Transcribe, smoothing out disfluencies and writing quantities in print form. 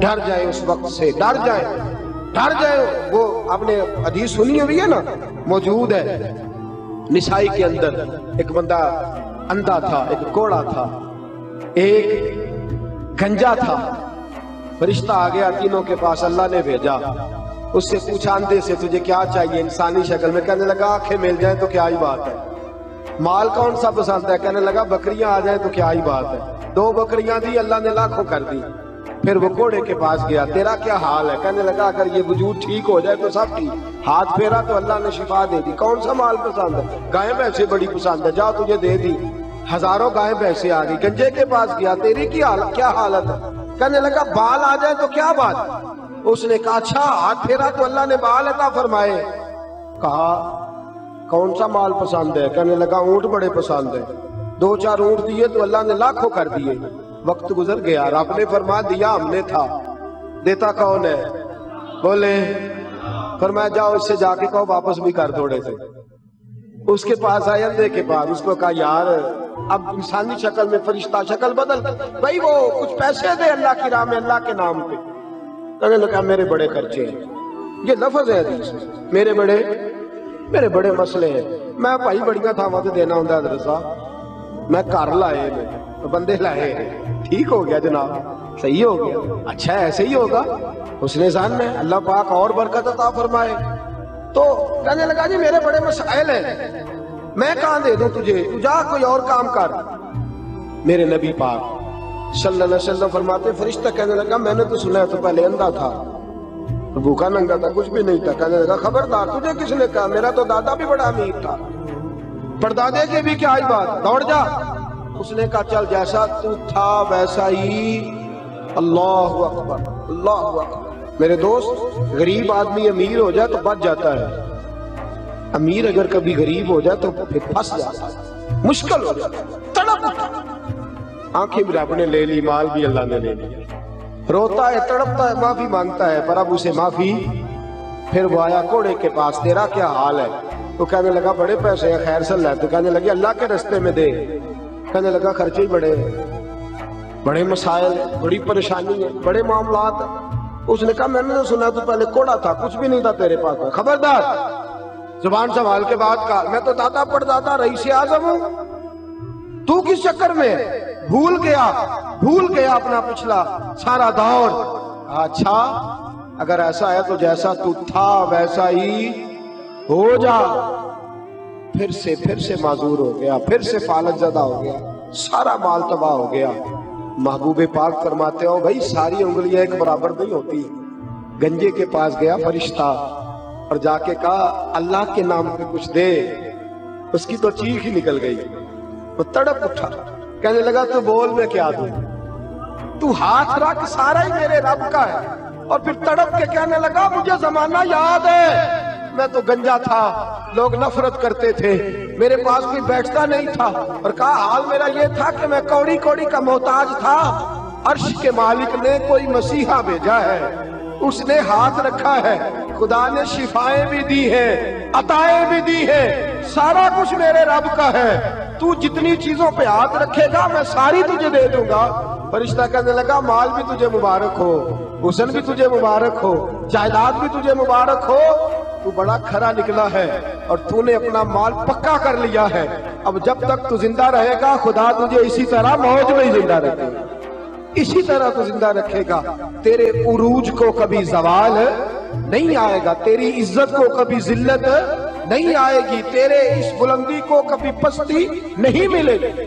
ڈر جائے اس وقت سے، ڈر جائے۔ وہ آپ نے حدیث سنی ہوئی ہے نا، موجود ہے نسائی کے اندر، ایک بندہ اندھا تھا، ایک کوڑا تھا، ایک گنجا تھا۔ فرشتہ آ گیا تینوں کے پاس، اللہ نے بھیجا، اس سے پوچھا اندھے سے تجھے کیا چاہیے انسانی شکل میں؟ کہنے لگا آنکھیں مل جائیں تو کیا ہی بات ہے۔ مال کون سا پسند ہے؟ کہنے لگا بکریاں آ جائیں تو کیا ہی بات ہے۔ 2 بکریاں دی، اللہ نے لاکھوں کر دی۔ پھر وہ کوڑے کے پاس گیا، تیرا کیا حال ہے؟ کہنے لگا اگر یہ وجود ٹھیک ہو جائے تو سب ٹھیک۔ ہاتھ پھیرا تو اللہ نے شفا دے دی۔ کون سا مال پسند ہے؟ گائے بھینسیں بڑی پسند ہے، جا تجھے دے دی، ہزاروں گائے بھینسیں آ گئی۔ گنجے کے پاس گیا، تیری کیا حالت ہے؟ کہنے لگا بال آ جائے تو کیا بات؟ اس نے کہا اچھا، ہاتھ پھیرا تو اللہ نے بال عطا فرمائے۔ کہا کون سا مال پسند ہے؟ کہنے لگا اونٹ بڑے پسند ہے، 2-4 اونٹ دیے تو اللہ نے لاکھوں کر دیے۔ وقت گزر گیا، رب نے فرما دیا ہم نے تھا، دیتا کون ہے؟ بولے، فرمایا جاؤ اس سے جا کے کہو واپس بھی کر تھوڑے سے۔ اس کے پاس آئے اندھے کے پاس، اس کو کہا یار اب انسانی شکل میں فرشتہ شکل بدل، بھائی وہ کچھ پیسے دے اللہ کی راہ میں، اللہ کے نام پہ۔ کہنے لگا میرے بڑے خرچے ہیں، یہ لفظ ہے حدیث، میرے بڑے مسئلے ہیں، میں بھائی بڑیاں تھاواں تے دینا ہوندا حضرت صاحب، میں گھر لائے میں بندے لائے، ٹھیک ہو گیا جناب، صحیح ہو گیا، اچھا ایسے ہی ہوگا، اس نے ظن میں اللہ پاک اور برکت عطا فرمائے۔ تو کہنے لگا جی میرے بڑے مسائل ہیں، میں کہاں دے دوں تجھے، تو جا کوئی اور کام کر۔ میرے نبی پاک صلی اللہ علیہ وسلم فرماتے، فرشتہ کہنے لگا میں نے تو سنا ہے تو پہلے اندھا تھا، بھوکا ننگا تھا، کچھ بھی نہیں تھا۔ کہنے لگا خبردار، تجھے کس نے کہا؟ میرا تو دادا بھی بڑا امیر تھا، پردادے کے بھی کیا ہی بات، دوڑ جا۔ اس نے کہا چل جیسا تو تھا ویسا ہی۔ اللہ اکبر، اللہ اکبر۔ میرے دوست، غریب آدمی امیر ہو جائے تو بچ جاتا ہے، امیر اگر کبھی غریب ہو جائے تو پھر پھنس جاتا ہے، مشکل ہو جاتا ہے، تڑپ اٹھا، آنکھیں بھی رب نے لے لی، مال بھی اللہ نے لے لیا، روتا ہے، تڑپتا ہے، معافی مانگتا ہے، پر اب اسے معافی۔ پھر وہ آیا کوڑے کے پاس، تیرا کیا حال ہے؟ تو کہنے لگا بڑے پیسے ہیں، خیر صلی اللہ۔ تو کہنے لگے اللہ کے رستے میں دے۔ کہنے لگا خرچے ہی بڑے مسائل، بڑی پریشانی ہے، بڑے معاملات ہیں۔ اس نے کہا میں نے سنا تو پہلے کوڑا تھا، کچھ بھی نہیں تھا تیرے پاس، خبردار زبان سنبھال کے بات کر، میں تو دادا پردادا رئیس اعظم ہوں، تو کس چکر میں بھول گیا اپنا پچھلا سارا دور۔ اچھا اگر ایسا ہے تو جیسا تو تھا ویسا ہی ہو جا۔ پھر سے معذور ہو گیا، پھر سے فالت زدہ ہو گیا، سارا مال تباہ ہو گیا۔ محبوب پاک فرماتے ہو بھائی ساری انگلیاں ایک برابر نہیں ہوتی۔ گنجے کے پاس گیا فرشتہ اور جا کے کہا اللہ کے نام پہ کچھ دے، اس کی تو چیخ ہی نکل گئی، وہ تڑپ اٹھا، کہنے لگا تو بول میں کیا دوں، تو ہاتھ رکھ، سارا ہی میرے رب کا ہے۔ اور پھر تڑپ کے کہنے لگا مجھے زمانہ یاد ہے، میں تو گنجا تھا، لوگ نفرت کرتے تھے، میرے پاس کوئی بیٹھتا نہیں تھا، اور کہا حال میرا یہ تھا کہ میں کوڑی کا محتاج تھا، عرش کے مالک نے کوئی مسیحا بھیجا ہے، اس نے ہاتھ رکھا ہے، خدا نے شفائیں بھی دی ہیں، عطائیں بھی دی ہیں، سارا کچھ میرے رب کا ہے، تو جتنی چیزوں پہ ہاتھ رکھے گا میں ساری تجھے دے دوں گا۔ فرشتہ کہنے لگا مال بھی تجھے مبارک ہو، حسن بھی تجھے مبارک ہو، جائیداد بھی تجھے مبارک ہو، تو بڑا کھرا نکلا ہے اور تو نے اپنا مال پکا کر لیا ہے، اب جب تک تو زندہ رہے گا خدا تجھے اسی طرح موج میں ہی زندہ رکھے گا، اسی طرح تو زندہ رکھے گا، تیرے عروج کو کبھی زوال نہیں آئے گا، تیری عزت کو کبھی ذلت نہیں آئے گی، تیرے اس بلندی کو کبھی پستی نہیں ملے گی۔